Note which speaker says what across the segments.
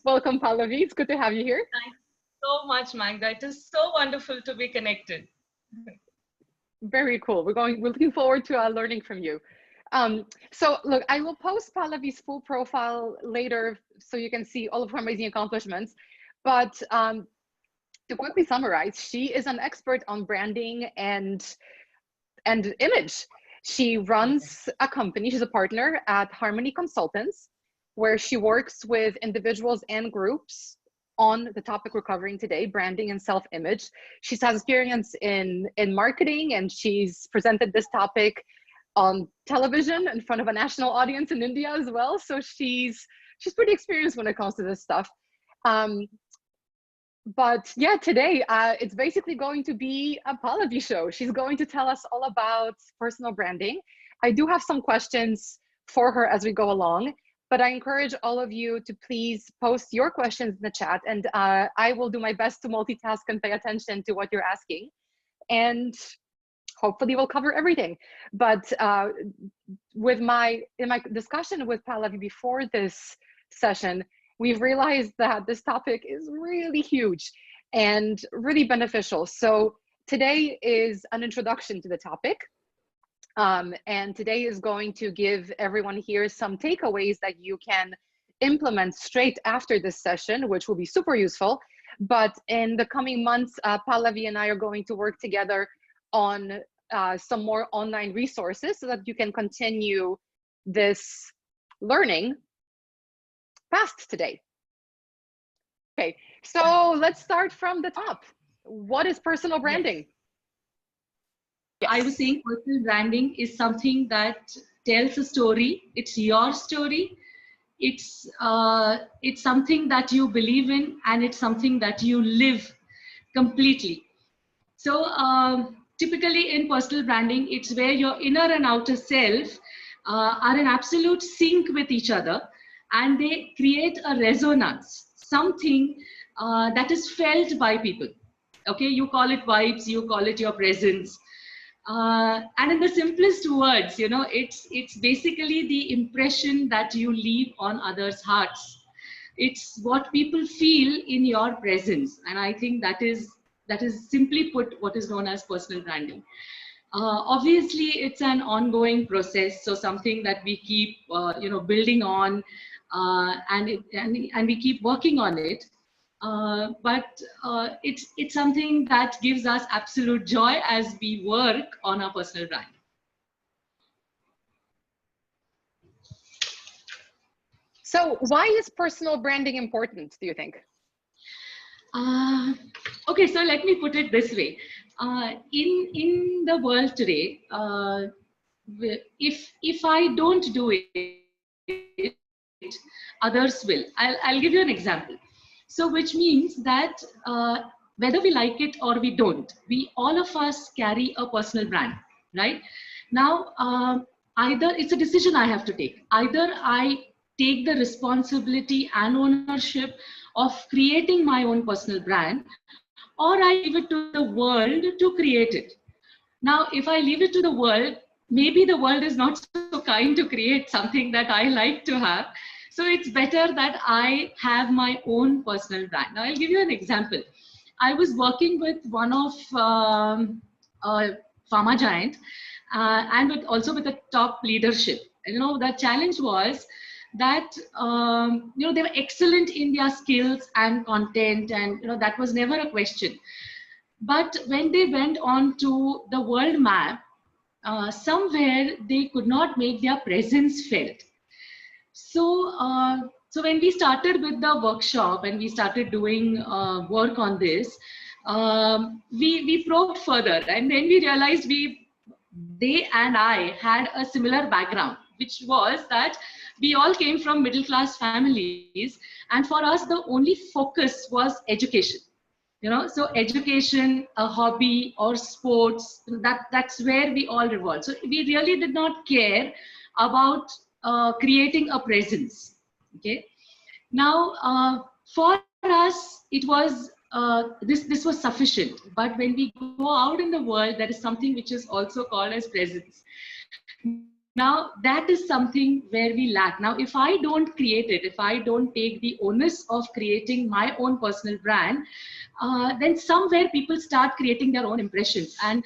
Speaker 1: Welcome, Pallavi. It's good to have you here.
Speaker 2: Thank you so much, Magda. It is so wonderful to be connected.
Speaker 1: Very cool. We're looking forward to learning from you. So look, I will post Pallavi's full profile later so you can see all of her amazing accomplishments. But to quickly summarize, she is an expert on branding and image. She runs a company. She's a partner at Harmony Consultants, where she works with individuals and groups on the topic we're covering today, branding and self-image. She has experience in marketing, and she's presented this topic on television in front of a national audience in India as well. So she's pretty experienced when it comes to this stuff. But yeah, today it's basically going to be a Pallavi show. She's going to tell us all about personal branding. I do have some questions for her as we go along, but I encourage all of you to please post your questions in the chat, and I will do my best to multitask and pay attention to what you're asking. And hopefully we'll cover everything. But in my discussion with Pallavi before this session, we've realized that this topic is really huge and really beneficial. So today is an introduction to the topic. And today is going to give everyone here some takeaways that you can implement straight after this session, which will be super useful. But in the coming months, Pallavi and I are going to work together on some more online resources so that you can continue this learning past today. Okay, so let's start from the top. What is personal branding?
Speaker 2: Yes. I was saying personal branding is something that tells a story. It's your story. It's something that you believe in, and it's something that you live completely. So typically in personal branding, it's where your inner and outer self are in absolute sync with each other, and they create a resonance, something that is felt by people. Okay, you call it vibes, you call it your presence. And in the simplest words, you know, it's basically the impression that you leave on others' hearts. It's what people feel in your presence, and I think that is simply put what is known as personal branding. Obviously, it's an ongoing process, so something that we keep building on, and we keep working on it. But it's something that gives us absolute joy as we work on our personal brand.
Speaker 1: So why is personal branding important, do you think?
Speaker 2: Okay, so let me put it this way. In the world today, if I don't do it, others will. I'll give you an example. So which means that whether we like it or we don't, all of us carry a personal brand, right? Now, either it's a decision I have to take. Either I take the responsibility and ownership of creating my own personal brand, or I leave it to the world to create it. Now, if I leave it to the world, maybe the world is not so kind to create something that I like to have. So it's better that I have my own personal brand. Now, I'll give you an example. I was working with one of a pharma giant, and also with the top leadership. You know, the challenge was that they were excellent in their skills and content, and that was never a question. But when they went on to the world map, somewhere they could not make their presence felt. So when we started with the workshop and we started doing work on this, we probed further, and then we realized they and I had a similar background, which was that we all came from middle-class families, and for us the only focus was education. So education, a hobby, or sports, that's where we all revolved. So we really did not care about creating a presence. Okay. Now, for us, it was this was sufficient. But when we go out in the world, there is something which is also called as presence. Now, that is something where we lack. Now, if I don't create it, if I don't take the onus of creating my own personal brand, then somewhere people start creating their own impressions. And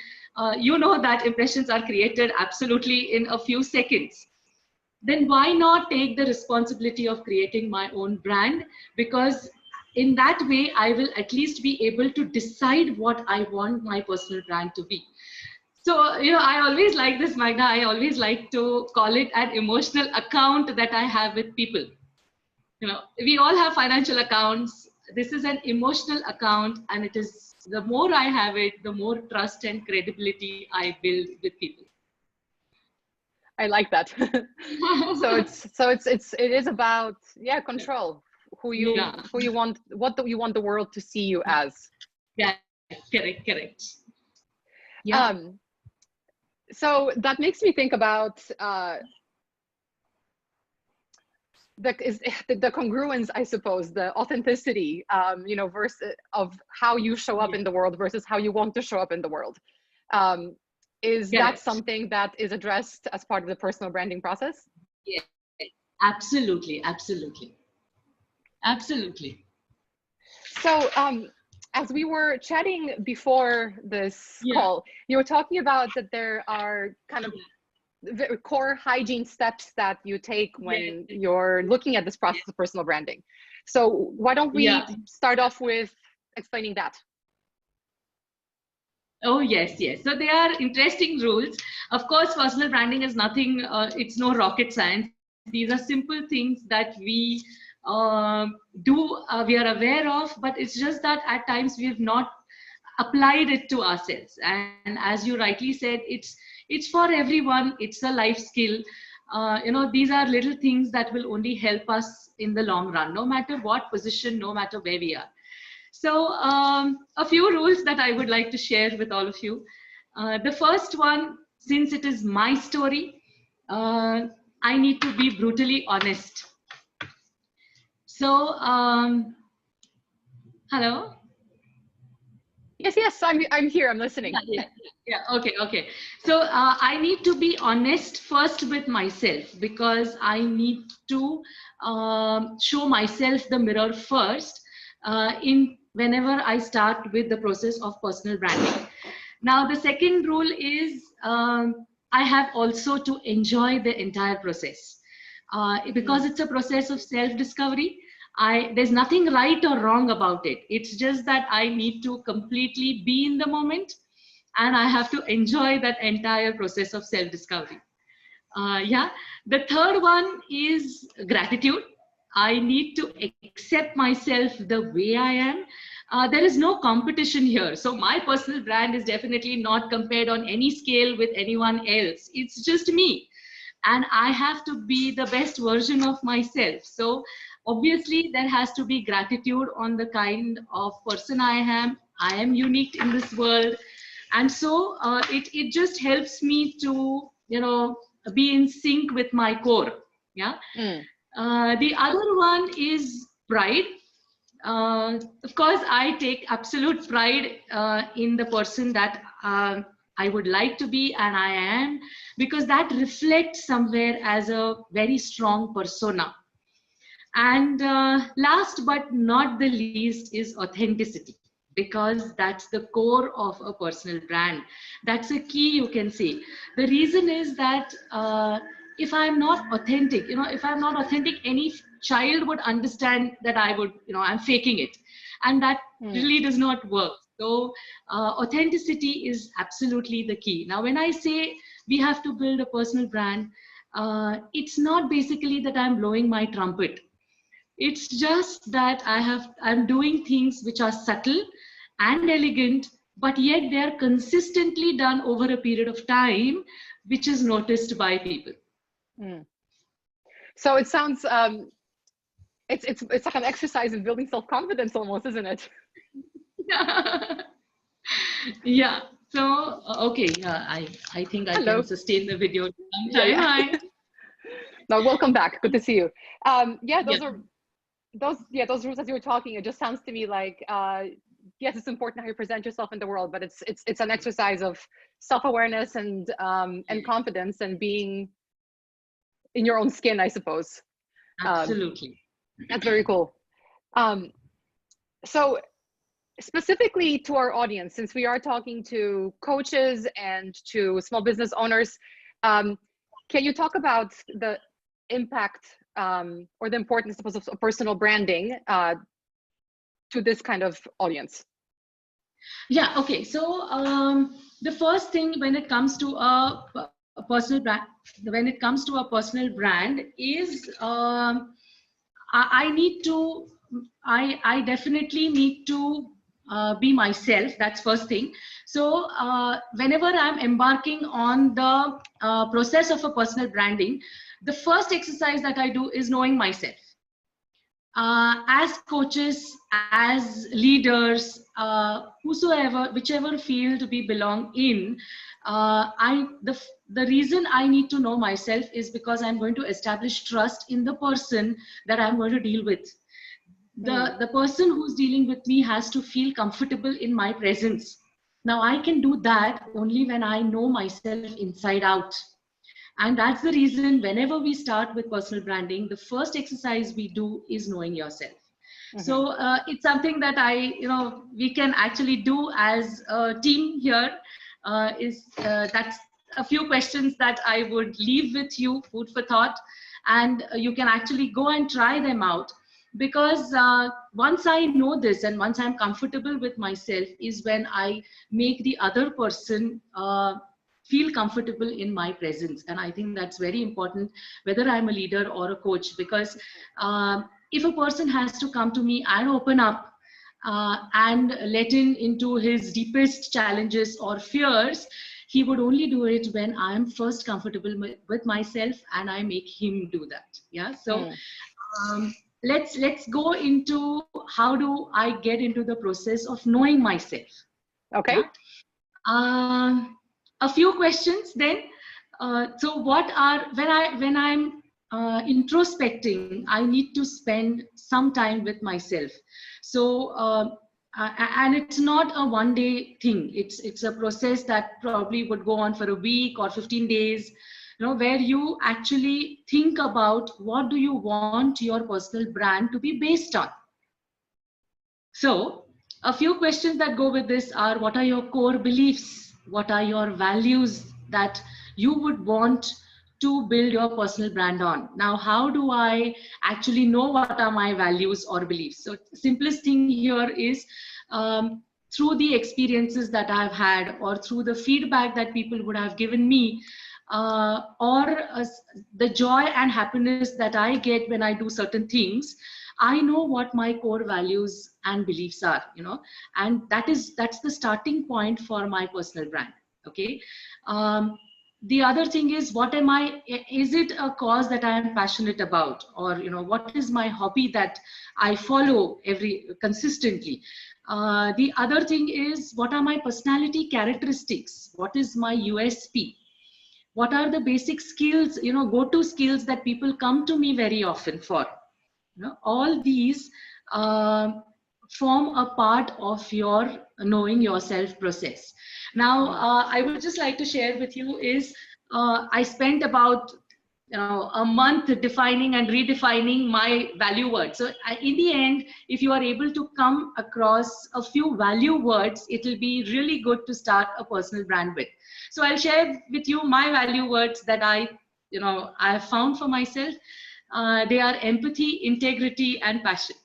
Speaker 2: you know that impressions are created absolutely in a few seconds. Then why not take the responsibility of creating my own brand? Because in that way, I will at least be able to decide what I want my personal brand to be. So, I always like this, Magda. I always like to call it an emotional account that I have with people. We all have financial accounts. This is an emotional account, and it is, the more I have it, the more trust and credibility I build with people.
Speaker 1: I like that. It is about, yeah, control. Who you want, what do you want the world to see you as?
Speaker 2: Yeah, correct. Yeah.
Speaker 1: So that makes me think about the congruence, I suppose, the authenticity, versus of how you show up in the world versus how you want to show up in the world. Is that something that is addressed as part of the personal branding process?
Speaker 2: Yeah, absolutely.
Speaker 1: So, as we were chatting before this call, you were talking about that there are kind of core hygiene steps that you take when you're looking at this process of personal branding. So why don't we start off with explaining that?
Speaker 2: Oh, yes. So they are interesting rules. Of course, personal branding is nothing, it's no rocket science. These are simple things that we we are aware of, but it's just that at times we have not applied it to ourselves. And as you rightly said, it's for everyone. It's a life skill. These are little things that will only help us in the long run, no matter what position, no matter where we are. So a few rules that I would like to share with all of you. The first one, since it is my story, I need to be brutally honest. So, hello?
Speaker 1: Yes, I'm here, I'm listening.
Speaker 2: Yeah. Okay. So I need to be honest first with myself, because I need to show myself the mirror first in whenever I start with the process of personal branding. Now, the second rule is I have also to enjoy the entire process because it's a process of self-discovery. There's nothing right or wrong about it. It's just that I need to completely be in the moment, and I have to enjoy that entire process of self-discovery. The third one is gratitude. I need to accept myself the way I am. There is no competition here. So my personal brand is definitely not compared on any scale with anyone else. It's just me. And I have to be the best version of myself. So obviously there has to be gratitude on the kind of person I am. I am unique in this world. And so it just helps me to, be in sync with my core. The other one is pride. Of course, I take absolute pride in the person that I would like to be, and I am, because that reflects somewhere as a very strong persona. And last but not the least is authenticity, because that's the core of a personal brand. That's a key, you can say. The reason is that if I'm not authentic, any child would understand that I'm faking it. And that really does not work. So authenticity is absolutely the key. Now, when I say we have to build a personal brand, it's not basically that I'm blowing my trumpet. It's just that I'm doing things which are subtle and elegant, but yet they are consistently done over a period of time, which is noticed by people.
Speaker 1: So it sounds it's like an exercise in building self-confidence almost, isn't it?
Speaker 2: Yeah. So okay, I think I can sustain the video sometime. Hi.
Speaker 1: No, welcome back. Good to see you. Those rules as you were talking, it just sounds to me like yes, it's important how you present yourself in the world, but it's an exercise of self-awareness and confidence, and being in your own skin, I suppose.
Speaker 2: Absolutely.
Speaker 1: That's very cool. So specifically to our audience, since we are talking to coaches and to small business owners, can you talk about the impact or the importance of personal branding to this kind of audience?
Speaker 2: Yeah, okay. So the first thing when it comes to a personal brand, is I need to, I definitely need to be myself. That's first thing. So whenever I'm embarking on the process of a personal branding, the first exercise that I do is knowing myself. As coaches, as leaders, whosoever, whichever field we belong in, the reason I need to know myself is because I'm going to establish trust in the person that I'm going to deal with. The person who's dealing with me has to feel comfortable in my presence. Now I can do that only when I know myself inside out. And that's the reason whenever we start with personal branding, the first exercise we do is knowing yourself. So it's something that we can actually do as a team here. That's a few questions that I would leave with you, food for thought, and you can actually go and try them out. Because once I know this and once I'm comfortable with myself is when I make the other person feel comfortable in my presence. And I think that's very important, whether I'm a leader or a coach, because if a person has to come to me and open up and let into his deepest challenges or fears, he would only do it when I'm first comfortable with myself and I make him do that. Yeah. So let's go into how do I get into the process of knowing myself.
Speaker 1: Okay.
Speaker 2: Yeah? A few questions then. So what are, when I'm introspecting, I need to spend some time with myself. So and it's not a one-day thing. It's a process that probably would go on for a week or 15 days, where you actually think about what do you want your personal brand to be based on. So a few questions that go with this are, what are your core beliefs? What are your values that you would want to build your personal brand on? Now, how do I actually know what are my values or beliefs? So simplest thing here is through the experiences that I've had, or through the feedback that people would have given me, or the joy and happiness that I get when I do certain things, I know what my core values and beliefs are, and that's the starting point for my personal brand. Okay. The other thing is, is it a cause that I am passionate about, or what is my hobby that I follow consistently? The other thing is, what are my personality characteristics? What is my USP? What are the basic skills, go-to skills that people come to me very often for? All these form a part of your knowing yourself process. Now, I would just like to share with you is I spent about a month defining and redefining my value words. So in the end, if you are able to come across a few value words, it will be really good to start a personal brand with. So I'll share with you my value words that I have found for myself. They are empathy, integrity, and passion.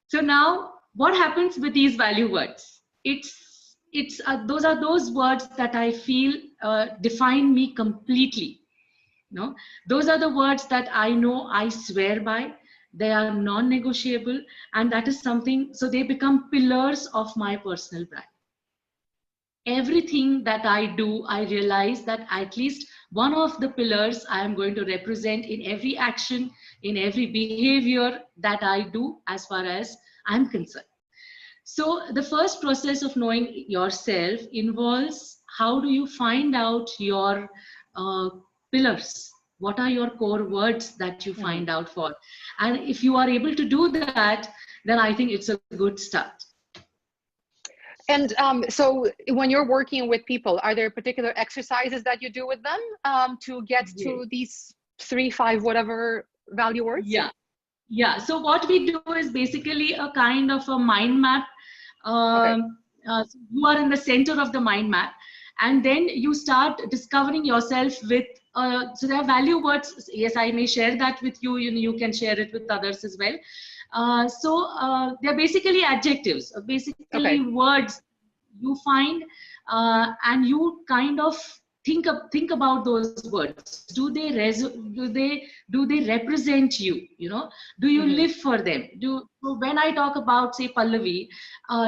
Speaker 2: So now, what happens with these value words? Those are those words that I feel define me completely. Those are the words that I know I swear by. They are non-negotiable, and that is something. So they become pillars of my personal brand. Everything that I do, I realize that at least one of the pillars I am going to represent in every action, in every behavior that I do as far as I'm concerned. So the first process of knowing yourself involves, how do you find out your pillars? What are your core words that you find out for? And if you are able to do that, then I think it's a good start.
Speaker 1: And so when you're working with people, are there particular exercises that you do with them to get to these 3, 5, whatever value words?
Speaker 2: Yeah. Yeah. So what we do is basically a kind of a mind map.
Speaker 1: Okay.
Speaker 2: So you are in the center of the mind map, and then you start discovering yourself with. So there are value words. Yes, I may share that with you. You can share it with others as well. They're basically adjectives, basically
Speaker 1: Okay.
Speaker 2: words you find, and you kind of think about those words. Do they represent you? Do you
Speaker 1: Mm-hmm.
Speaker 2: live for them? So when I talk about, say, Pallavi,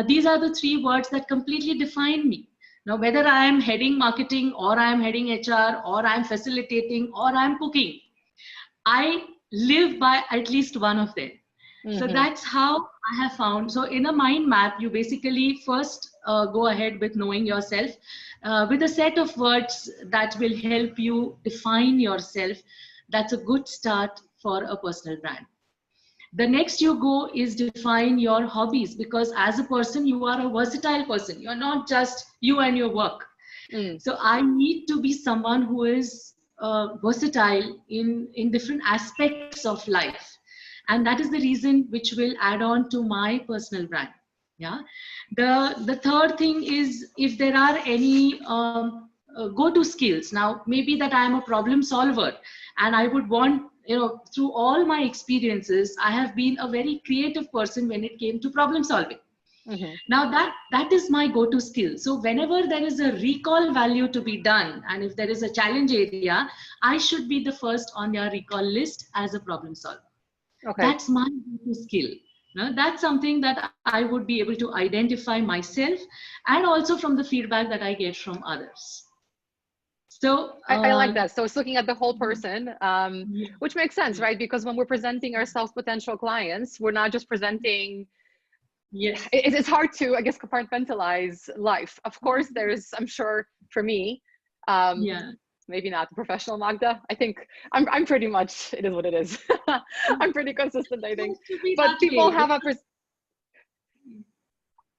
Speaker 2: these are the 3 words that completely define me. Now, whether I am heading marketing, or I am heading HR, or I am facilitating, or I am cooking, I live by at least one of them. So
Speaker 1: Mm-hmm.
Speaker 2: that's how I have found. So in a mind map, you basically first go ahead with knowing yourself with a set of words that will help you define yourself. That's a good start for a personal brand. The next you go is define your hobbies, because as a person, you are a versatile person. You're not just you and your work.
Speaker 1: Mm.
Speaker 2: So I need to be someone who is versatile in different aspects of life. And that is the reason which will add on to my personal brand. Yeah. The third thing is, if there are any go-to skills. Now, maybe that I am a problem solver, and I would want, through all my experiences, I have been a very creative person when it came to problem solving.
Speaker 1: Mm-hmm.
Speaker 2: Now that is my go-to skill. So whenever there is a recall value to be done, and if there is a challenge area, I should be the first on your recall list as a problem solver.
Speaker 1: Okay.
Speaker 2: That's my go-to skill. That's something that I would be able to identify myself, and also from the feedback that I get from others. So
Speaker 1: I like that. So it's looking at the whole person,
Speaker 2: yeah,
Speaker 1: which makes sense, right? Because when we're presenting ourselves potential clients, we're not just presenting.
Speaker 2: yes,
Speaker 1: It's hard to, I guess, compartmentalize life. Of course, there's, I'm sure for me,
Speaker 2: yeah.
Speaker 1: maybe not professional Magda. I think I'm pretty much, it is what it is. I'm pretty consistent, I think.
Speaker 2: It should be
Speaker 1: But
Speaker 2: that
Speaker 1: people
Speaker 2: way.
Speaker 1: have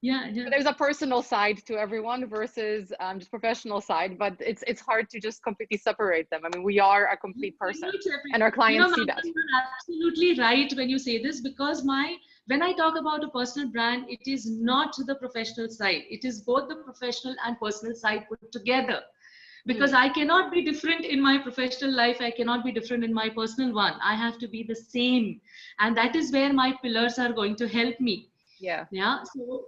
Speaker 2: Yeah.
Speaker 1: there's a personal side to everyone versus just professional side, but it's hard to just completely separate them. I mean, we are a complete person, and our clients see that.
Speaker 2: You're absolutely right when you say this, because when I talk about a personal brand, it is not the professional side. It is both the professional and personal side put together. Because I cannot be different in my professional life. I cannot be different in my personal one. I have to be the same. And that is where my pillars are going to help me.
Speaker 1: Yeah.
Speaker 2: Yeah. So,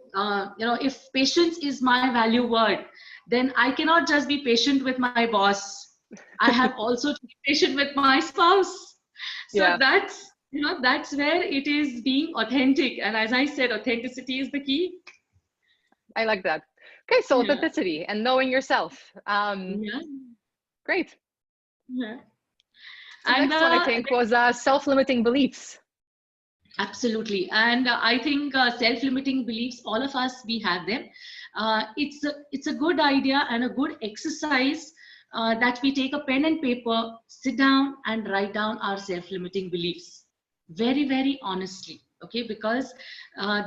Speaker 2: if patience is my value word, then I cannot just be patient with my boss. I have also to be patient with my spouse. So
Speaker 1: Yeah.
Speaker 2: that's where it is being authentic. And as I said, authenticity is the key.
Speaker 1: I like that. Okay, so
Speaker 2: Yeah.
Speaker 1: authenticity and knowing yourself.
Speaker 2: Yeah.
Speaker 1: Great.
Speaker 2: Yeah.
Speaker 1: The
Speaker 2: And
Speaker 1: next one, I think, was self-limiting beliefs.
Speaker 2: absolutely. And I think self-limiting beliefs, all of us, we have them. It's a good idea and a good exercise that we take a pen and paper, sit down and write down our self-limiting beliefs very, very honestly. Okay, because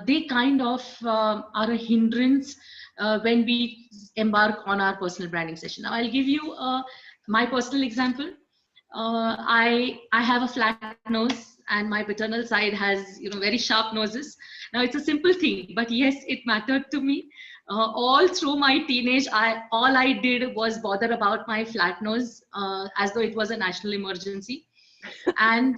Speaker 2: they kind of are a hindrance when we embark on our personal branding session. Now, I'll give you my personal example. I have a flat nose, and my paternal side has very sharp noses. Now, it's a simple thing, but yes, it mattered to me. All through my teenage, all I did was bother about my flat nose as though it was a national emergency. And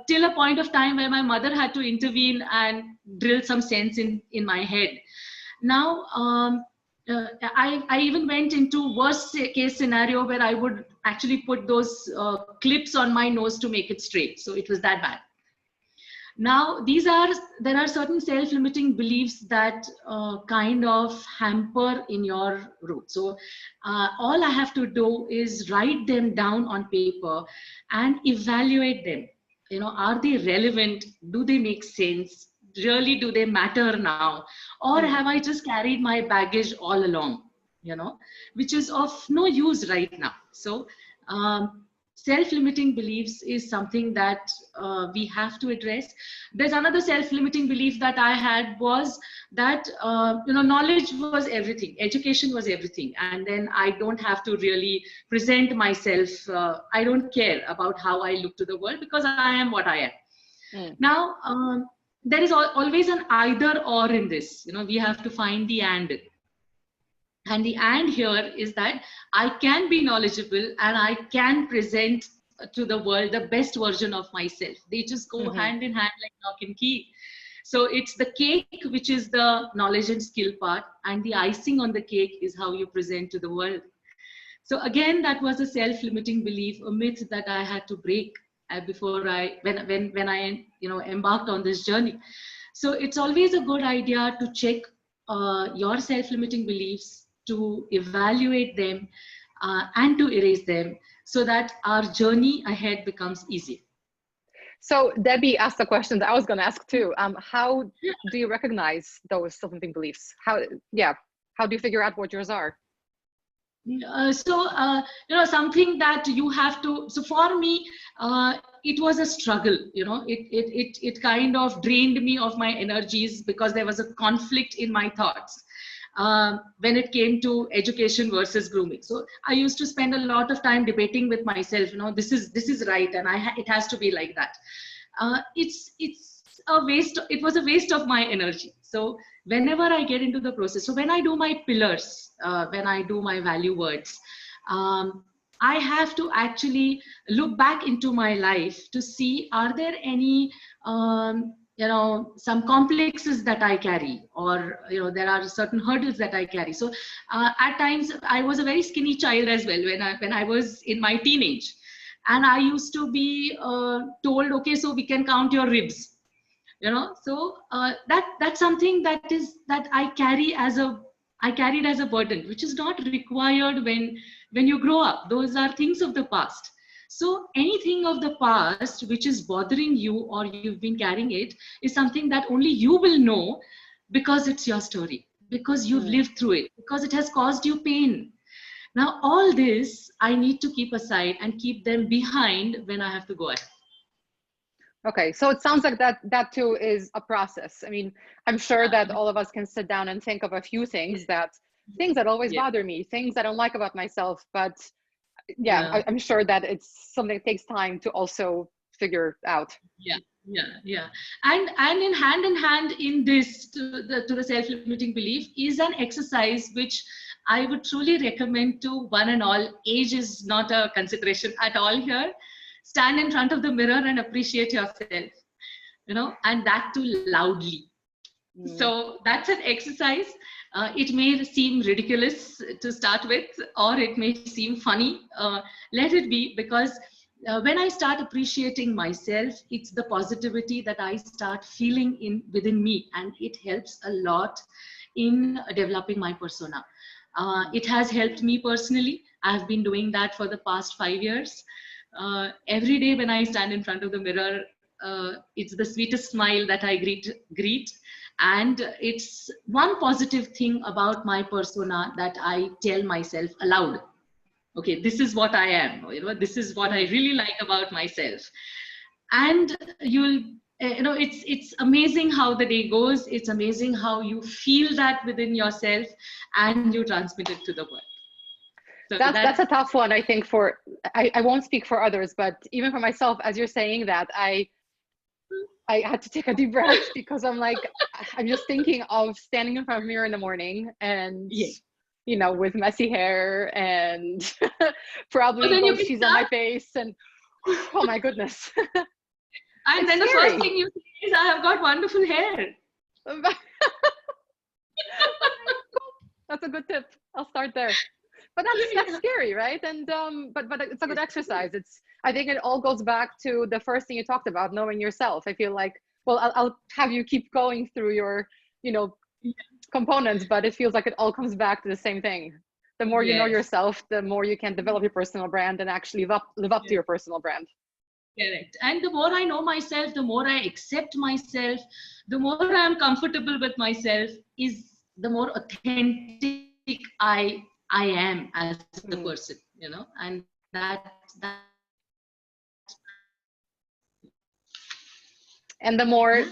Speaker 2: till a point of time where my mother had to intervene and drill some sense in my head. Now, I even went into worst case scenario where I would actually put those clips on my nose to make it straight. So it was that bad. Now, there are certain self-limiting beliefs that kind of hamper in your route. So all I have to do is write them down on paper and evaluate them. Are they relevant? Do they make sense? Really, do they matter now? Or have I just carried my baggage all along, which is of no use right now? So self-limiting beliefs is something that we have to address. There's another self-limiting belief that I had was that knowledge was everything, education was everything, and then I don't have to really present myself. I don't care about how I look to the world because I am what I am. Now, there is always an either or in this. We have to find the and. And the and here is that I can be knowledgeable and I can present to the world the best version of myself. They just go hand in hand like lock and key. So it's the cake, which is the knowledge and skill part, and the icing on the cake is how you present to the world. So again, that was a self-limiting belief, a myth that I had to break before when I embarked on this journey. So it's always a good idea to check your self-limiting beliefs, to evaluate them and to erase them so that our journey ahead becomes easy.
Speaker 1: So Debbie asked a question that I was going to ask too. How do you recognize those self-limiting beliefs? How do you figure out what yours are?
Speaker 2: Something that you have to, so for me, it was a struggle, it kind of drained me of my energies because there was a conflict in my thoughts. When it came to education versus grooming. So I used to spend a lot of time debating with myself, this is right, and it has to be like that. It's a waste. It was a waste of my energy. So whenever I get into the process, so when I do my pillars, when I do my value words, I have to actually look back into my life to see, are there any some complexes that I carry, or there are certain hurdles that I carry. So at times I was a very skinny child as well when I was in my teenage, and I used to be told, okay, so we can count your ribs, so that's something that I carried as a burden, which is not required when you grow up. Those are things of the past. So anything of the past which is bothering you or you've been carrying it is something that only you will know because it's your story, because you've lived through it, because it has caused you pain. Now, all this I need to keep aside and keep them behind when I have to go ahead.
Speaker 1: Okay, so it sounds like that too is a process. I mean, I'm sure that all of us can sit down and think of a few things that always bother me, things I don't like about myself, but I'm sure that it's something that takes time to also figure out.
Speaker 2: And in hand in this to the self-limiting belief is an exercise which I would truly recommend to one and all. Age is not a consideration at all here. Stand in front of the mirror and appreciate yourself, and that too loudly. So that's an exercise. It may seem ridiculous to start with, or it may seem funny. Let it be, because when I start appreciating myself, it's the positivity that I start feeling within me, and it helps a lot in developing my persona. It has helped me personally. I've been doing that for the past 5 years. Every day when I stand in front of the mirror, it's the sweetest smile that I greet. And it's one positive thing about my persona that I tell myself aloud. Okay, this is what I am. This is what I really like about myself. And it's amazing how the day goes. It's amazing how you feel that within yourself and you transmit it to the world.
Speaker 1: So that's a tough one, I think. I won't speak for others, but even for myself, as you're saying that, I had to take a deep breath because I'm just thinking of standing in front of a mirror in the morning and, with messy hair and probably goat cheese on my face and, oh my goodness.
Speaker 2: And then the first thing you say is, I have got wonderful hair.
Speaker 1: That's a good tip. I'll start there. But that's scary, right? And but it's a good exercise. I think it all goes back to the first thing you talked about, knowing yourself. I feel like, well, I'll have you keep going through your, components, but it feels like it all comes back to the same thing. The more you know yourself, the more you can develop your personal brand and actually live up to your personal brand.
Speaker 2: Correct. And the more I know myself, the more I accept myself, the more I'm comfortable with myself, is the more authentic I am as the person, and that's
Speaker 1: And the more,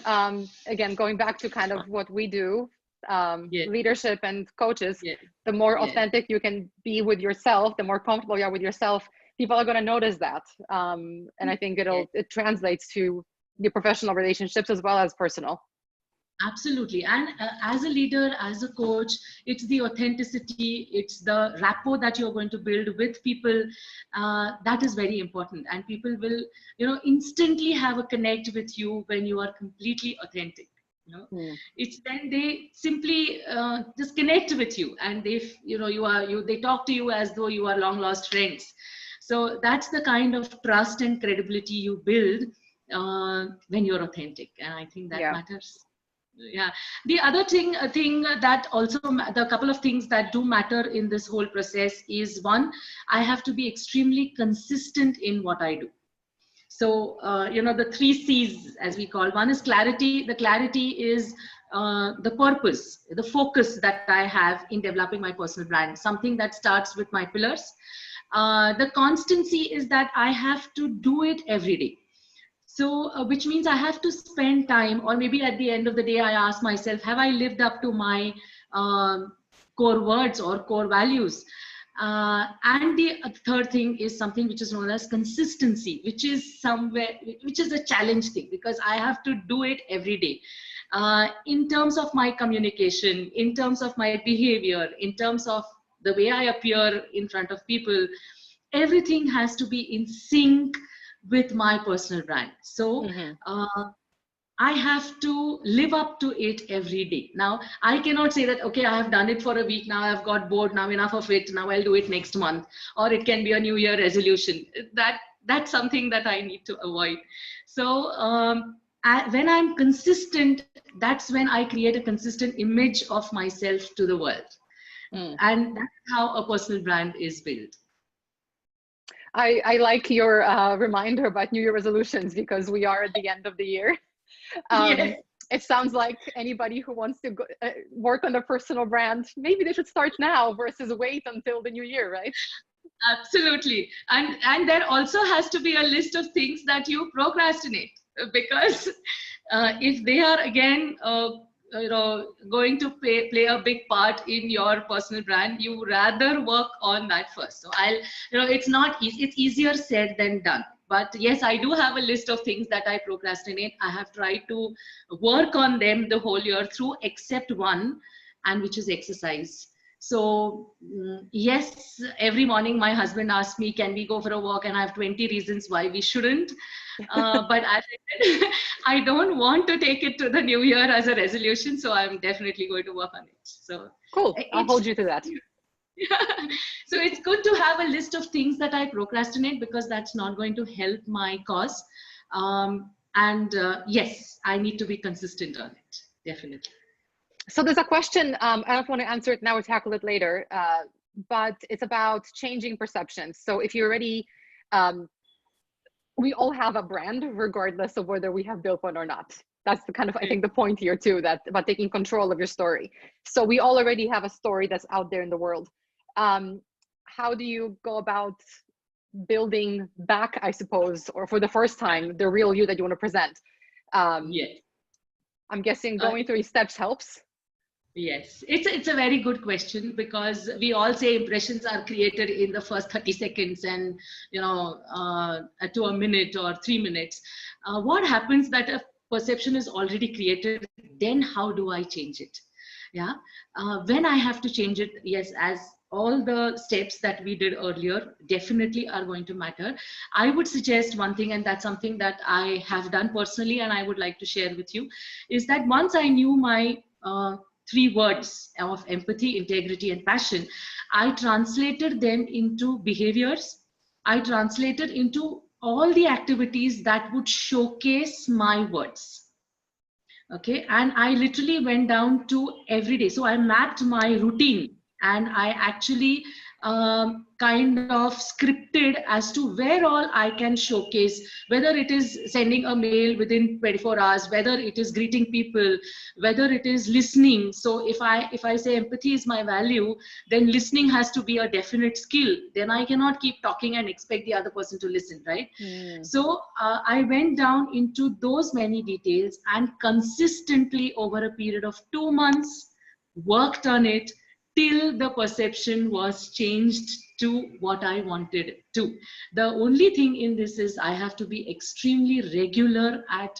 Speaker 1: again, going back to kind of what we do,
Speaker 2: Yes,
Speaker 1: leadership and coaches,
Speaker 2: yes,
Speaker 1: the more
Speaker 2: yes.
Speaker 1: authentic you can be with yourself, the more comfortable you are with yourself, people are going to notice that. And I think
Speaker 2: Yes.
Speaker 1: it translates to your professional relationships as well as personal.
Speaker 2: Absolutely. And as a leader, as a coach, it's the authenticity, it's the rapport that you're going to build with people. That is very important. And people will, instantly have a connect with you when you are completely authentic. It's then they simply just connect with you, and they talk to you as though you are long lost friends. So that's the kind of trust and credibility you build when you're authentic. And I think that matters. Yeah. The other thing that also, the couple of things that do matter in this whole process is, one, I have to be extremely consistent in what I do. So, the 3 C's, as we call, one is clarity. The clarity is the purpose, the focus that I have in developing my personal brand, something that starts with my pillars. The constancy is that I have to do it every day. So, which means I have to spend time, or maybe at the end of the day, I ask myself, have I lived up to my core words or core values? And the third thing is something which is known as consistency, which is a challenge thing, because I have to do it every day. In terms of my communication, in terms of my behavior, in terms of the way I appear in front of people, everything has to be in sync with my personal brand. So I have to live up to it every day. Now, I cannot say that, okay, I have done it for a week, now I've got bored, now enough of it, now I'll do it next month. Or it can be a New Year resolution. That's something that I need to avoid. So when I'm consistent, that's when I create a consistent image of myself to the world. And that's how a personal brand is built.
Speaker 1: I like your reminder about New Year resolutions, because we are at the end of the year.
Speaker 2: Yes.
Speaker 1: It sounds like anybody who wants to work on their personal brand, maybe they should start now versus wait until the new year, right?
Speaker 2: Absolutely. And there also has to be a list of things that you procrastinate, because if they are again going to play a big part in your personal brand, you rather work on that first. So it's not easy. It's easier said than done. But yes, I do have a list of things that I procrastinate. I have tried to work on them the whole year through, except one, and which is exercise. So yes, every morning my husband asks me, can we go for a walk? And I have 20 reasons why we shouldn't. But as I said, I don't want to take it to the new year as a resolution. So I'm definitely going to work on it. So
Speaker 1: cool. I'll hold you to that.
Speaker 2: So it's good to have a list of things that I procrastinate, because that's not going to help my cause. Yes, I need to be consistent on it. Definitely.
Speaker 1: So there's a question, I don't want to answer it now or tackle it later, but it's about changing perceptions. So if you're already, we all have a brand regardless of whether we have built one or not. That's the kind of, I think, the point here too, that about taking control of your story. So we all already have a story that's out there in the world. How do you go about building back, I suppose, or for the first time, the real you that you want to present?
Speaker 2: Yes.
Speaker 1: I'm guessing going through steps helps.
Speaker 2: Yes, it's a very good question, because we all say impressions are created in the first 30 seconds and, to a minute or 3 minutes. What happens that a perception is already created, then how do I change it? Yeah. When I have to change it, yes, as all the steps that we did earlier definitely are going to matter. I would suggest one thing, and that's something that I have done personally and I would like to share with you, is that once I knew my 3 words of empathy, integrity, and passion, I translated them into behaviors. I translated into all the activities that would showcase my words. Okay, and I literally went down to every day. So I mapped my routine, and I actually kind of scripted as to where all I can showcase, whether it is sending a mail within 24 hours, whether it is greeting people, whether it is listening. So if I say empathy is my value, then listening has to be a definite skill. Then I cannot keep talking and expect the other person to listen, right? So I went down into those many details and consistently over a period of 2 months worked on it till the perception was changed to what I wanted to. The only thing in this is I have to be extremely regular at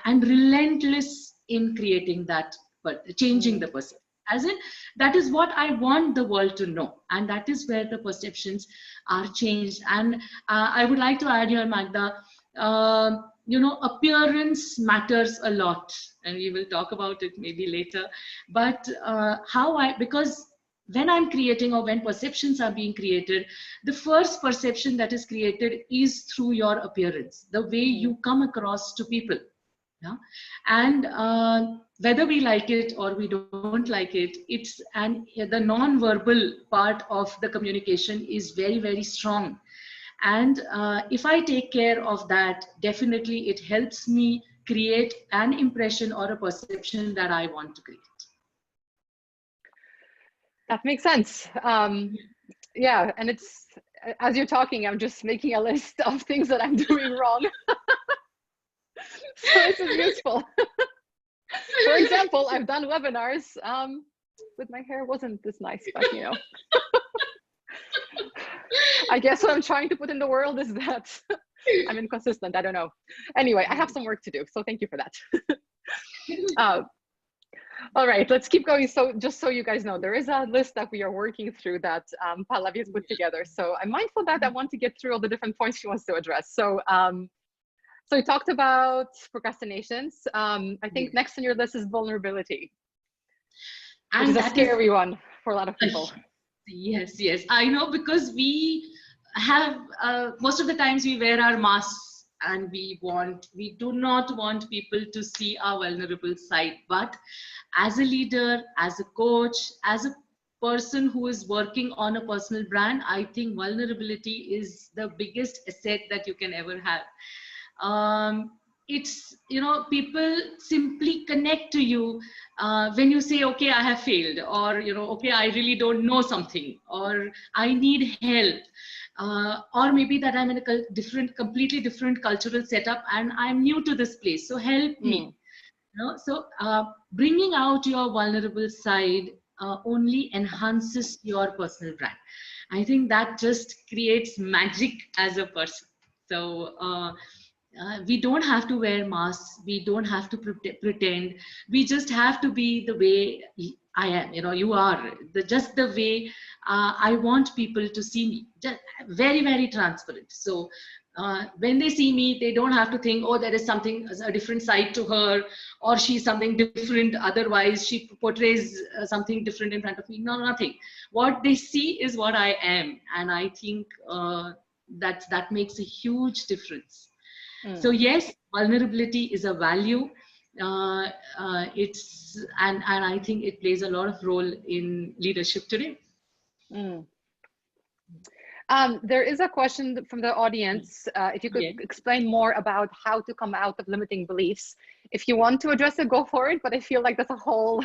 Speaker 2: and relentless in creating that, but changing the perception. As in, that is what I want the world to know, and that is where the perceptions are changed. And I would like to add here, Magda, appearance matters a lot, and we will talk about it maybe later. But because when I'm creating, or when perceptions are being created, the first perception that is created is through your appearance, the way you come across to people. Yeah? And whether we like it or we don't like it, the non-verbal part of the communication is very, very strong. And if I take care of that, definitely it helps me create an impression or a perception that I want to create.
Speaker 1: That makes sense. Yeah, and it's, as you're talking, I'm just making a list of things that I'm doing wrong. So this is useful. For example, I've done webinars with my hair wasn't this nice, but I guess what I'm trying to put in the world is that I'm inconsistent. I don't know. Anyway, I have some work to do, so thank you for that. All right, let's keep going. So just so you guys know, there is a list that we are working through that Pallavi has put together. So I'm mindful that I want to get through all the different points she wants to address. So so we talked about procrastinations. I think next on your list is vulnerability, which is a scary one for a lot of people.
Speaker 2: Yes, I know, because we have most of the times we wear our masks, and we do not want people to see our vulnerable side. But as a leader, as a coach, as a person who is working on a personal brand, I think vulnerability is the biggest asset that you can ever have. It's, people simply connect to you when you say, okay, I have failed, or, okay, I really don't know something, or I need help. Or maybe that I'm in a completely different cultural setup and I'm new to this place, so help me. So bringing out your vulnerable side only enhances your personal brand. I think that just creates magic as a person. So we don't have to wear masks. We don't have to pretend. We just have to be the way I am. You are just the way I want people to see me. Just very, very transparent. So when they see me, they don't have to think, oh, there is a different side to her, or she's something different. Otherwise, she portrays something different in front of me. No, nothing. What they see is what I am, and I think that makes a huge difference. So yes, vulnerability is a value. And I think it plays a lot of role in leadership today.
Speaker 1: There is a question from the audience. If you could explain more about how to come out of limiting beliefs. If you want to address it, go for it. But I feel like that's a whole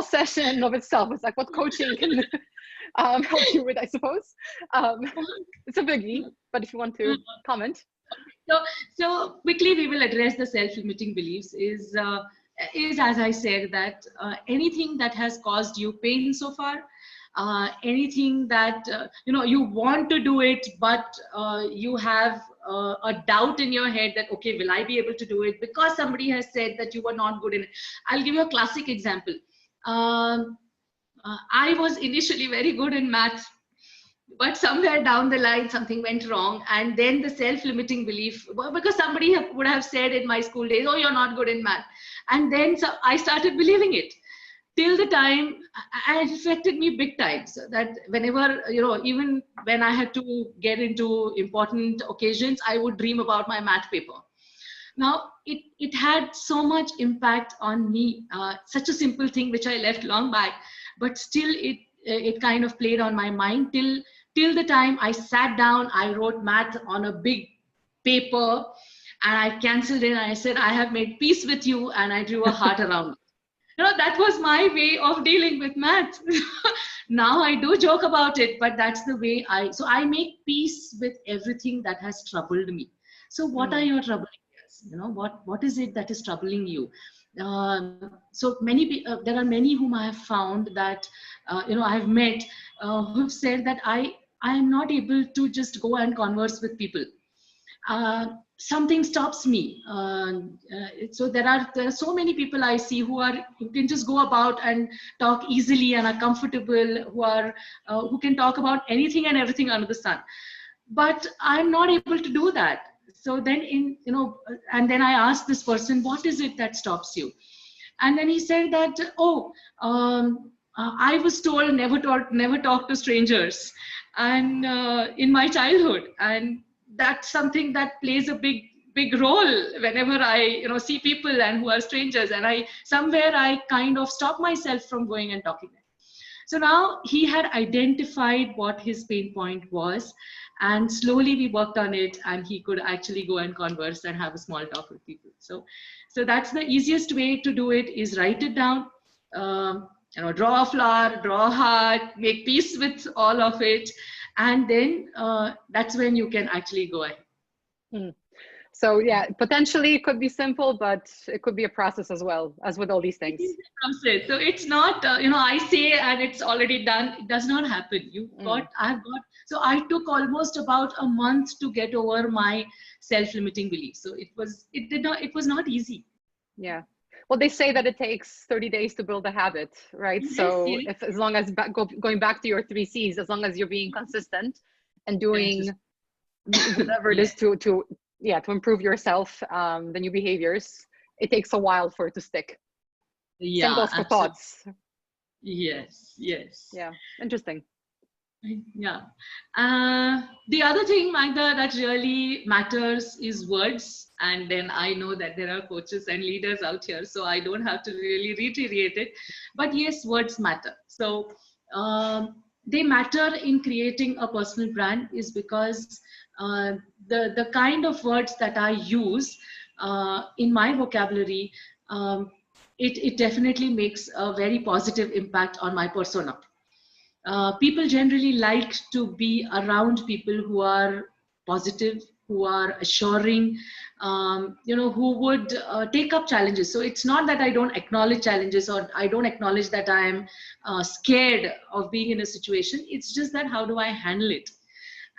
Speaker 1: session of itself. It's like what coaching can help you with, I suppose. It's a biggie, but if you want to comment.
Speaker 2: So quickly we will address the self-limiting beliefs. Is as I said, that anything that has caused you pain so far, anything that you want to do it, but you have a doubt in your head that, okay, will I be able to do it because somebody has said that you were not good in it. I'll give you a classic example. I was initially very good in math, but somewhere down the line something went wrong, and then the self-limiting belief, because somebody would have said in my school days, oh, you're not good in math, and then I started believing it till the time, and it affected me big time. So that whenever, even when I had to get into important occasions, I would dream about my math paper. Now it had so much impact on me, such a simple thing which I left long back, but still it kind of played on my mind till the time I sat down. I wrote math on a big paper, and I canceled it, and I said, I have made peace with you, and I drew a heart around it. That was my way of dealing with math. Now I do joke about it, but that's the way so I make peace with everything that has troubled me. So what are your troubling areas? What is it that is troubling you? So there are many whom I have found that, I have met, who've said that I am not able to just go and converse with people. Something stops me. So there are so many people I see who can just go about and talk easily and are comfortable, who can talk about anything and everything under the sun. But I'm not able to do that. So then and then I asked this person, what is it that stops you? And then he said that, I was told never talk to strangers, and in my childhood, and that's something that plays a big role whenever I see people and who are strangers, and I kind of stop myself from going and talking. So now he had identified what his pain point was, and slowly we worked on it, and he could actually go and converse and have a small talk with people. So that's the easiest way to do it, is write it down, draw a flower, draw a heart, make peace with all of it, and then that's when you can actually go ahead.
Speaker 1: So yeah, potentially it could be simple, but it could be a process as well, as with all these things.
Speaker 2: It is a process. So it's not, I say and it's already done. It does not happen. So I took almost about a month to get over my self-limiting beliefs. So it was not easy.
Speaker 1: Yeah. Well, they say that it takes 30 days to build a habit, right?
Speaker 2: Yes,
Speaker 1: so
Speaker 2: yes.
Speaker 1: as long as going back to your 3 C's, as long as you're being consistent and doing whatever it is to improve yourself, the new behaviors, it takes a while for it to stick.
Speaker 2: Yeah,
Speaker 1: same goes for thoughts.
Speaker 2: Yes.
Speaker 1: Yeah, interesting.
Speaker 2: Yeah. The other thing, Magda, that really matters is words. And then I know that there are coaches and leaders out here, so I don't have to really reiterate it. But yes, words matter. So they matter in creating a personal brand, is because the kind of words that I use in my vocabulary, it definitely makes a very positive impact on my persona. People generally like to be around people who are positive, who are assuring, who would take up challenges. So it's not that I don't acknowledge challenges, or I don't acknowledge that I am scared of being in a situation. It's just that how do I handle it?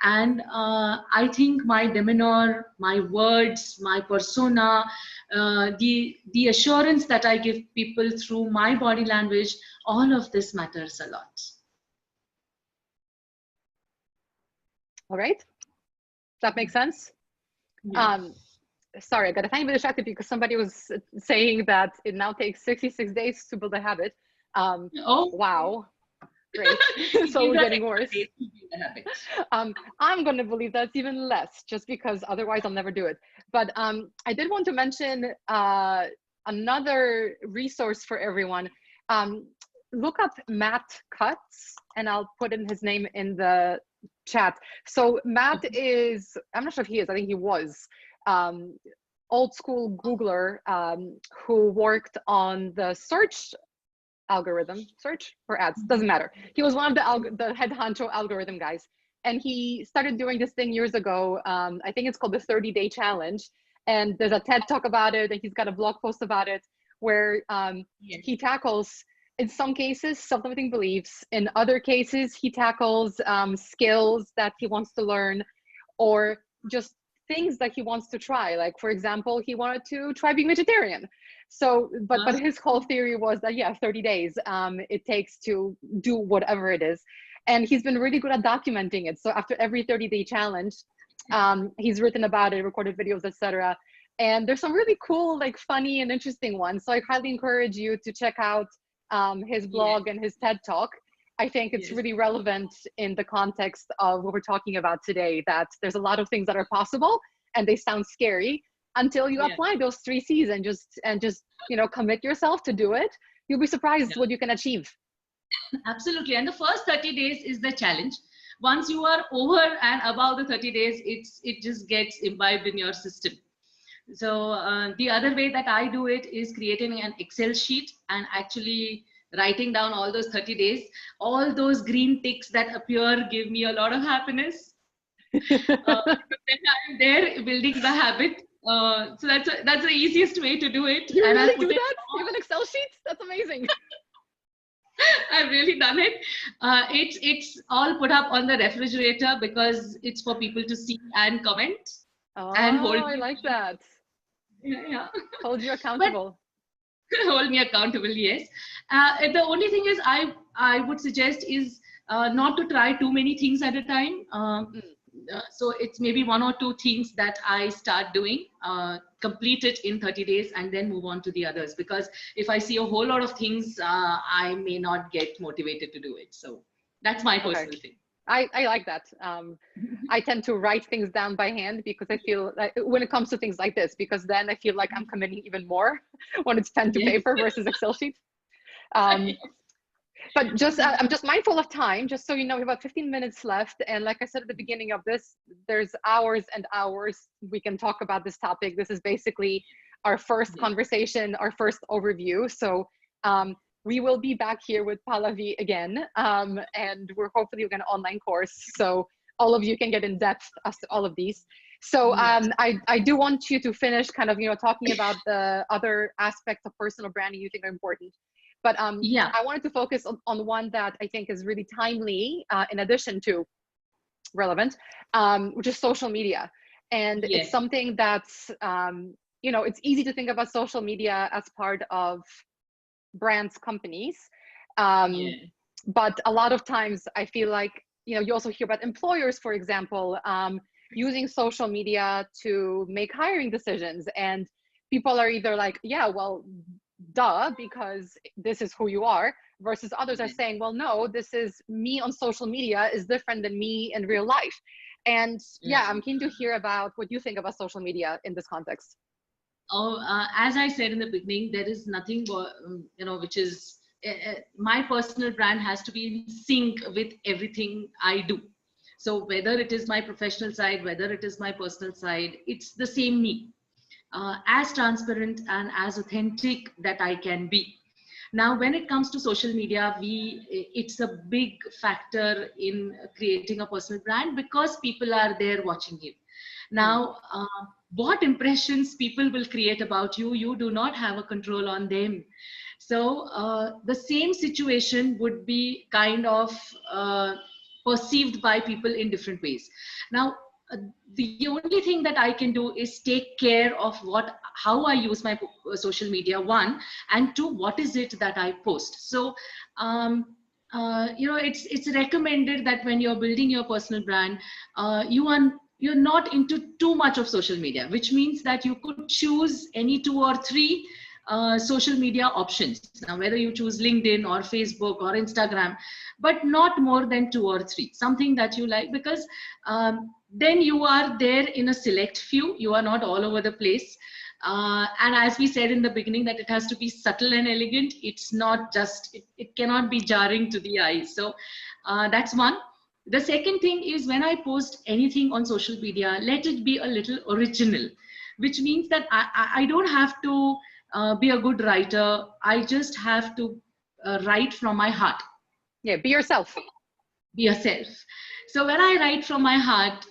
Speaker 2: And I think my demeanor, my words, my persona, the assurance that I give people through my body language, all of this matters a lot.
Speaker 1: All right. That makes sense. Yeah. Sorry, I got a tiny bit distracted because somebody was saying that it now takes 66 days to build a habit. Wow. Great. So we're getting worse. I'm going to believe that's even less, just because otherwise I'll never do it. But I did want to mention another resource for everyone. Look up Matt Cutts, and I'll put in his name in the chat. So Matt is, I'm not sure if he is, I think he was, old school Googler who worked on the search algorithm, search for ads, doesn't matter. He was one of the head honcho algorithm guys. And he started doing this thing years ago. I think it's called the 30-day challenge. And there's a TED talk about it, and he's got a blog post about it, where he tackles, in some cases, self-limiting beliefs. In other cases, he tackles skills that he wants to learn, or just things that he wants to try. Like, for example, he wanted to try being vegetarian. So, but his whole theory was that, 30 days it takes to do whatever it is. And he's been really good at documenting it. So after every 30-day challenge, he's written about it, recorded videos, etc. And there's some really cool, like, funny and interesting ones. So I highly encourage you to check out his blog and his TED talk. I think it's really relevant in the context of what we're talking about today, that there's a lot of things that are possible and they sound scary until you apply those 3 C's and just commit yourself to do it. You'll be surprised what you can achieve.
Speaker 2: Absolutely. And the first 30 days is the challenge. Once you are over and above the 30 days, it just gets imbibed in your system. So the other way that I do it is creating an Excel sheet and actually writing down all those 30 days. All those green ticks that appear give me a lot of happiness. Then I'm there building the habit. So that's the easiest way to do it.
Speaker 1: You
Speaker 2: And
Speaker 1: really
Speaker 2: I've
Speaker 1: do
Speaker 2: put it
Speaker 1: that?
Speaker 2: on.
Speaker 1: You have an Excel sheet? That's amazing.
Speaker 2: I've really done it. It's all put up on the refrigerator because it's for people to see and comment and
Speaker 1: Oh,
Speaker 2: hold
Speaker 1: I
Speaker 2: me.
Speaker 1: like that.
Speaker 2: Yeah.
Speaker 1: Hold you
Speaker 2: But
Speaker 1: accountable.
Speaker 2: hold me accountable, yes. The only thing is I would suggest is not to try too many things at a time. So it's maybe one or two things that I start doing, complete it in 30 days and then move on to the others. Because if I see a whole lot of things, I may not get motivated to do it. So that's my
Speaker 1: Okay.
Speaker 2: personal thing.
Speaker 1: I like that. I tend to write things down by hand because I feel like when it comes to things like this, because then I feel like I'm committing even more when it's pen to
Speaker 2: Yes.
Speaker 1: paper versus Excel sheet. But just I'm just mindful of time, just so you know, we have about 15 minutes left. And like I said at the beginning of this, there's hours and hours we can talk about this topic. This is basically our first conversation, our first overview. So we will be back here with Pallavi again. And we're hopefully going to online course. So all of you can get in depth as to all of these. So I do want you to finish kind of, you know, talking about the other aspects of personal branding you think are important. But I wanted to focus on one that I think is really timely, in addition to relevant, which is social media. And it's something that's, you know, it's easy to think about social media as part of brands, companies. But a lot of times I feel like, you know, you also hear about employers, for example, using social media to make hiring decisions. And people are either like, yeah, well, duh, because this is who you are, versus others are saying, well, no, this is me on social media is different than me in real life. And yeah, I'm keen to hear about what you think about social media in this context.
Speaker 2: Oh, as I said in the beginning, there is nothing, you know, which is my personal brand has to be in sync with everything I do. So whether it is my professional side, whether it is my personal side, it's the same me. As transparent and as authentic that I can be. Now, when it comes to social media, it's a big factor in creating a personal brand because people are there watching you. Now, what impressions people will create about you, you do not have a control on them. So the same situation would be kind of perceived by people in different ways. Now, the only thing that I can do is take care of how I use my social media, one, and two, what is it that I post. So, you know, it's recommended that when you're building your personal brand, you're not into too much of social media, which means that you could choose any 2 or 3 social media options. Now, whether you choose LinkedIn or Facebook or Instagram, but not more than 2 or 3, something that you like, because then you are there in a select few, you are not all over the place. And as we said in the beginning, that it has to be subtle and elegant. It's not just, it cannot be jarring to the eyes. So that's one. The second thing is, when I post anything on social media, let it be a little original, which means that I don't have to be a good writer. I just have to write from my heart.
Speaker 1: Yeah, be yourself.
Speaker 2: Be yourself. So when I write from my heart,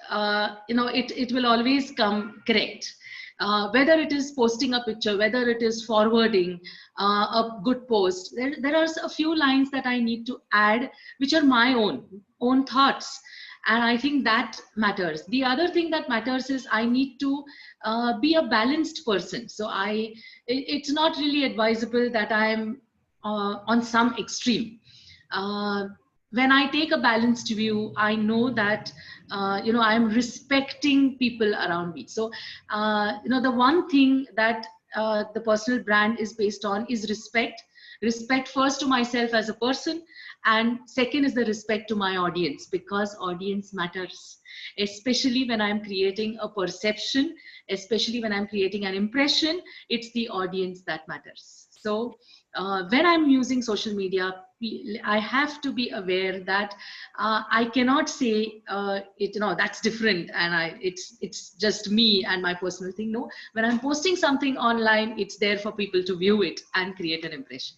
Speaker 2: you know, it will always come correct. Whether it is posting a picture, whether it is forwarding a good post, there are a few lines that I need to add, which are my own thoughts. And I think that matters. The other thing that matters is I need to be a balanced person. So it's not really advisable that I'm on some extreme. When I take a balanced view, I know that you know, I'm respecting people around me. So you know, the one thing that the personal brand is based on is respect. Respect first to myself as a person, and second is the respect to my audience, because audience matters. especially when I'm creating a perception, especially when I'm creating an impression. It's the audience that matters. So when I'm using social media, I have to be aware that I cannot say that's different and it's just me and my personal thing. No, when I'm posting something online, it's there for people to view it and create an impression.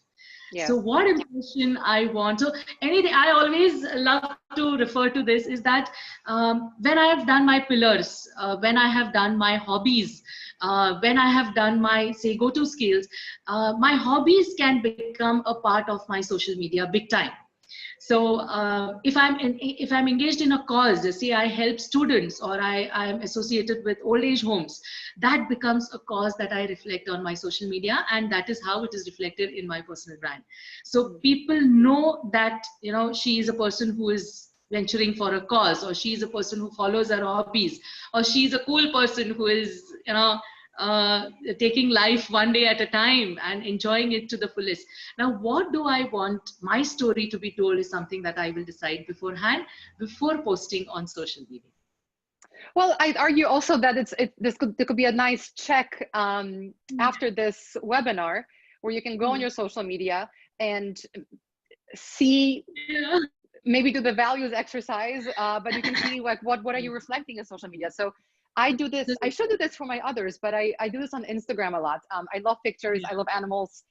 Speaker 1: Yeah.
Speaker 2: So what impression I want, so anything, I always love to refer to this is that when I have done my pillars, when I have done my hobbies, when I have done my, say, go-to skills, my hobbies can become a part of my social media big time. So if I'm engaged in a cause, say I help students or I am associated with old age homes, that becomes a cause that I reflect on my social media, and that is how it is reflected in my personal brand. So people know that, you know, she is a person who is venturing for a cause, or she is a person who follows her hobbies, or she is a cool person who is, you know, taking life one day at a time and enjoying it to the fullest. Now, what do I want my story to be told is something that I will decide beforehand, before posting on social media.
Speaker 1: Well, I'd argue also that there could be a nice check after this webinar, where you can go on your social media and see, maybe do the values exercise, but you can see like what are you reflecting in social media. So I do this, I should do this for my others, but I do this on Instagram a lot. I love pictures, I love animals.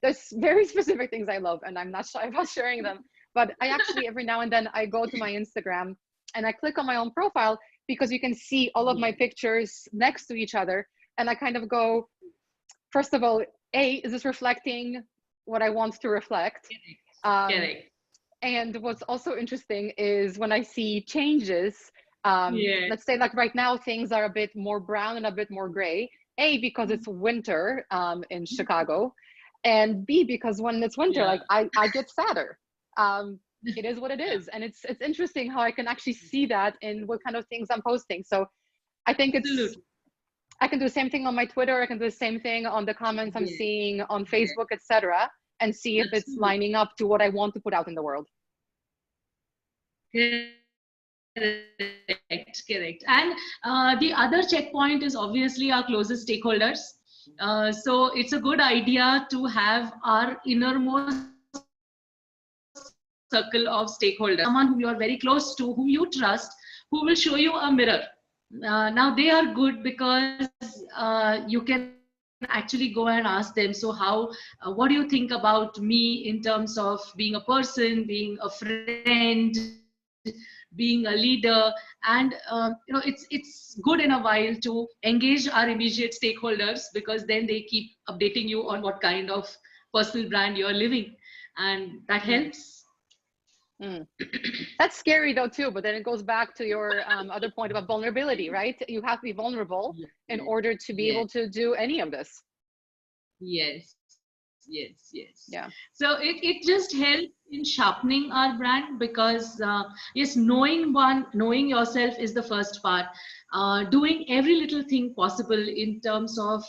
Speaker 1: There's very specific things I love, and I'm not shy about sharing them. But I actually, every now and then, I go to my Instagram and I click on my own profile, because you can see all of my pictures next to each other. And I kind of go, first of all, is this reflecting what I want to reflect? And what's also interesting is when I see changes, let's say like right now, things are a bit more brown and a bit more gray, A, because it's winter in Chicago, and B, because when it's winter, like I get sadder. It is what it is. And it's interesting how I can actually see that in what kind of things I'm posting. So I think I can do the same thing on my Twitter. I can do the same thing on the comments I'm seeing on Facebook, etc., and see if it's lining up to what I want to put out in the world.
Speaker 2: Correct. And the other checkpoint is obviously our closest stakeholders. So it's a good idea to have our innermost circle of stakeholders, someone whom you are very close to, whom you trust, who will show you a mirror. Now they are good because you can actually go and ask them, so what do you think about me in terms of being a person, being a friend, being a leader? And you know, it's good in a while to engage our immediate stakeholders, because then they keep updating you on what kind of personal brand you're living, and that helps.
Speaker 1: That's scary though too, but then it goes back to your other point about vulnerability, right? You have to be vulnerable in order to be able to do any of this.
Speaker 2: Yes.
Speaker 1: Yeah.
Speaker 2: So it just helps in sharpening our brand, because yes, knowing yourself is the first part. Doing every little thing possible in terms of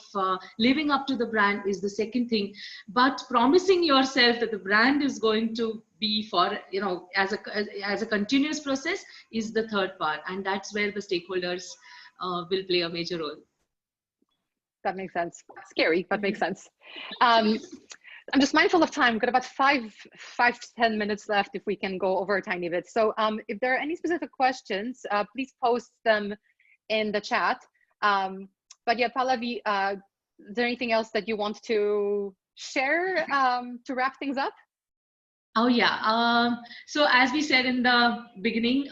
Speaker 2: living up to the brand is the second thing. But promising yourself that the brand is going to be for, you know, as a continuous process is the third part, and that's where the stakeholders will play a major role.
Speaker 1: That makes sense. Scary, but makes sense. I'm just mindful of time. We've got about 5 to 10 minutes left, if we can go over a tiny bit. So if there are any specific questions, please post them in the chat. But yeah, Pallavi, is there anything else that you want to share to wrap things up?
Speaker 2: Oh yeah. So as we said in the beginning,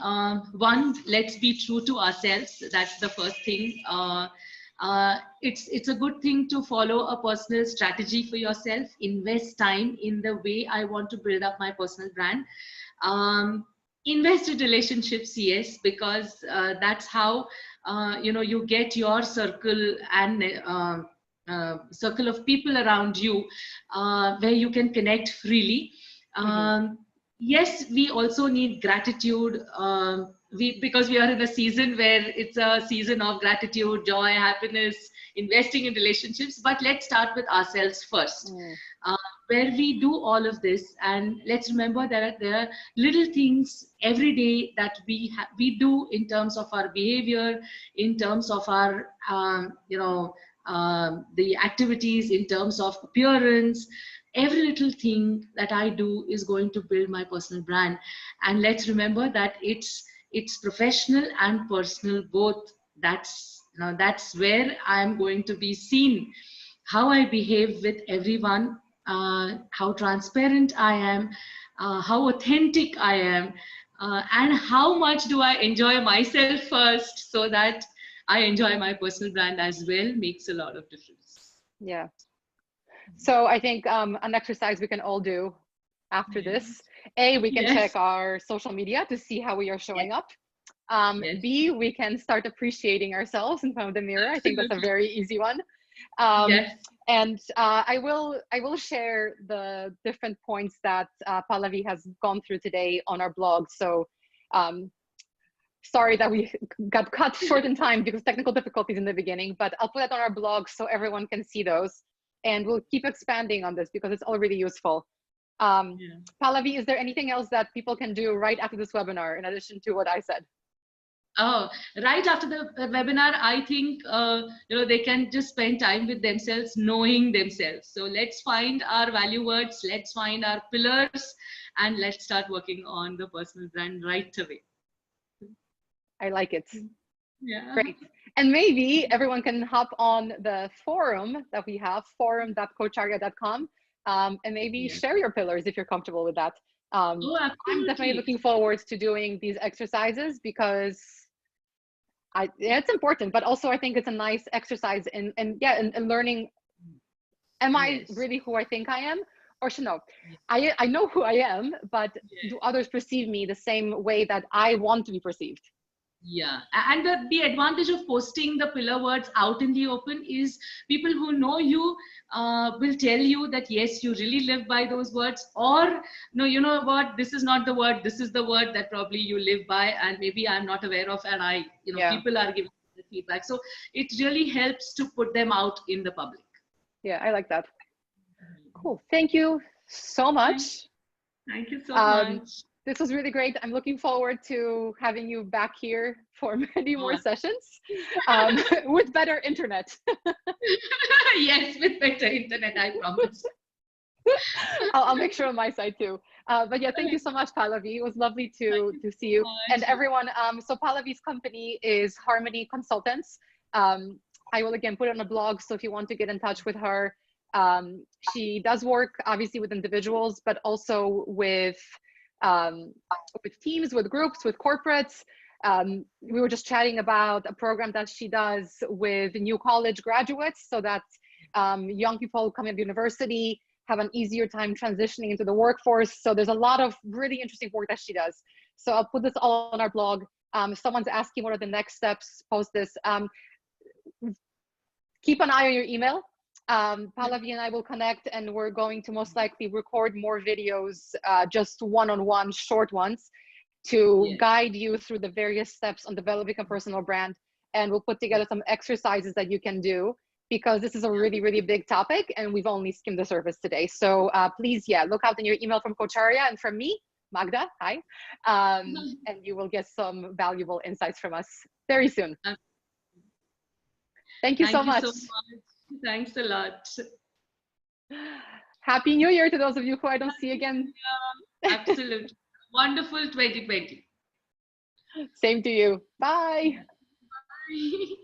Speaker 2: one, let's be true to ourselves. That's the first thing. It's a good thing to follow a personal strategy for yourself. Invest time in the way I want to build up my personal brand. Invest in relationships, yes, because that's how you know, you get your circle and circle of people around you where you can connect freely. Yes, we also need gratitude. Because we are in a season where it's a season of gratitude, joy, happiness, investing in relationships. But let's start with ourselves first. where we do all of this. And let's remember that there are little things every day that we do in terms of our behavior, in terms of our the activities, in terms of appearance. Every little thing that I do is going to build my personal brand. And let's remember that it's professional and personal both. That's where I'm going to be seen, how I behave with everyone, how transparent I am, how authentic I am, and how much do I enjoy myself first, so that I enjoy my personal brand as well, makes a lot of difference.
Speaker 1: Yeah. So I think an exercise we can all do after this. A, we can check our social media to see how we are showing up. B, we can start appreciating ourselves in front of the mirror. I think that's a very easy one. And I will share the different points that Pallavi has gone through today on our blog. So sorry that we got cut short in time because technical difficulties in the beginning, but I'll put that on our blog so everyone can see those. And we'll keep expanding on this because it's all really useful. Pallavi, is there anything else that people can do right after this webinar in addition to what I said?
Speaker 2: Oh, right after the webinar, I think they can just spend time with themselves, knowing themselves. So let's find our value words, let's find our pillars, and let's start working on the personal brand right away.
Speaker 1: I like it.
Speaker 2: Yeah.
Speaker 1: Great. And maybe everyone can hop on the forum that we have, forum.coacharya.com, and maybe share your pillars if you're comfortable with that. I'm definitely looking forward to doing these exercises because it's important, but also I think it's a nice exercise in learning, am I really who I think I am? Or should no, I know who I am, but do others perceive me the same way that I want to be perceived?
Speaker 2: Yeah, and the advantage of posting the pillar words out in the open is people who know you will tell you that yes, you really live by those words, or no, you know what, this is not the word, this is the word that probably you live by and maybe I'm not aware of, and people are giving the feedback. So it really helps to put them out in the public.
Speaker 1: Yeah, I like that. Cool. Thank you so much.
Speaker 2: Thank you so much.
Speaker 1: This was really great. I'm looking forward to having you back here for many more sessions with better internet.
Speaker 2: Yes, with better internet, I promise.
Speaker 1: I'll make sure on my side too. But yeah, thank you so much, Pallavi. It was lovely to see you. And everyone, so Pallavi's company is Harmony Consultants. I will again put it on a blog, so if you want to get in touch with her, she does work obviously with individuals, but also with teams, with groups, with corporates. We were just chatting about a program that she does with new college graduates so that young people coming to university have an easier time transitioning into the workforce. So there's a lot of really interesting work that she does. So I'll put this all on our blog. If someone's asking what are the next steps, post this. Keep an eye on your email. Pallavi and I will connect, and we're going to most likely record more videos, just one-on-one short ones, to guide you through the various steps on developing a personal brand. And we'll put together some exercises that you can do, because this is a really, really big topic and we've only skimmed the surface today. So please, look out in your email from Coacharya and from me, Magda, hi. And you will get some valuable insights from us very soon. Thank you so much.
Speaker 2: Thanks a lot.
Speaker 1: Happy New Year to those of you who I don't see again.
Speaker 2: Absolutely. Wonderful 2020.
Speaker 1: Same to you. Bye.
Speaker 2: Bye.